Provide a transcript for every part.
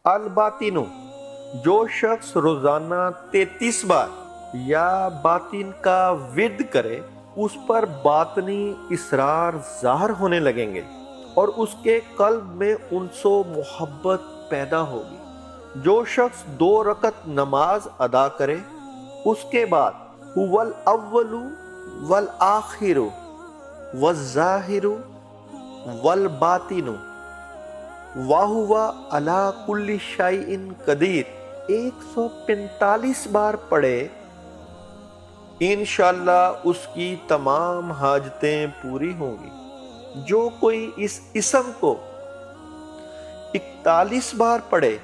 الباطنو، جو شخص روزانہ 33 بار یا باطن کا ورد کرے اس پر باطنی اسرار ظاہر ہونے لگیں گے اور اس کے قلب میں انس و محبت پیدا ہوگی۔ جو شخص 2 رکعت نماز ادا کرے اس کے بعد هو الاول والآخر والظاہر والباطن وَهُوَ عَلَى كُلِّ شَيْءٍ قدیر 145 بار پڑھے، انشاءاللہ اس کی تمام حاجتیں پوری ہوں گی۔ جو کوئی اس اسم کو 41 بار پڑھے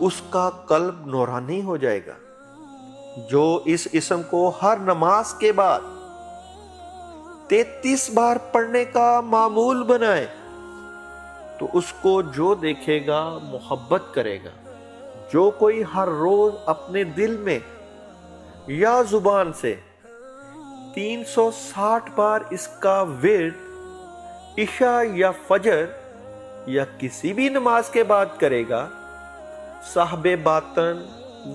اس کا قلب نورانی ہو جائے گا۔ جو اس اسم کو ہر نماز کے بعد 33 بار پڑھنے کا معمول بنائے تو اس کو جو دیکھے گا محبت کرے گا۔ جو کوئی ہر روز اپنے دل میں یا زبان سے 360 بار اس کا ورد عشاء یا فجر یا کسی بھی نماز کے بعد کرے گا، صاحب باطن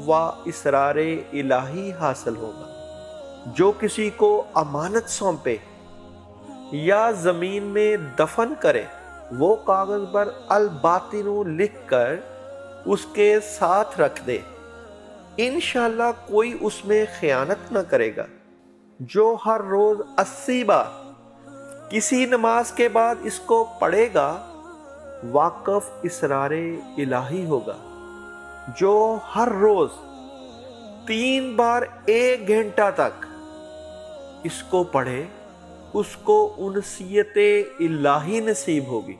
و اسرار الہی حاصل ہوگا۔ جو کسی کو امانت سونپے یا زمین میں دفن کرے وہ کاغذ پر الباطن لکھ کر اس کے ساتھ رکھ دے، انشاءاللہ کوئی اس میں خیانت نہ کرے گا۔ جو ہر روز 80 بار کسی نماز کے بعد اس کو پڑھے گا واقف اسرار الہی ہوگا۔ جو ہر روز 3 بار 1 گھنٹہ تک اس کو پڑھے اس کو انسیت الہی نصیب ہوگی۔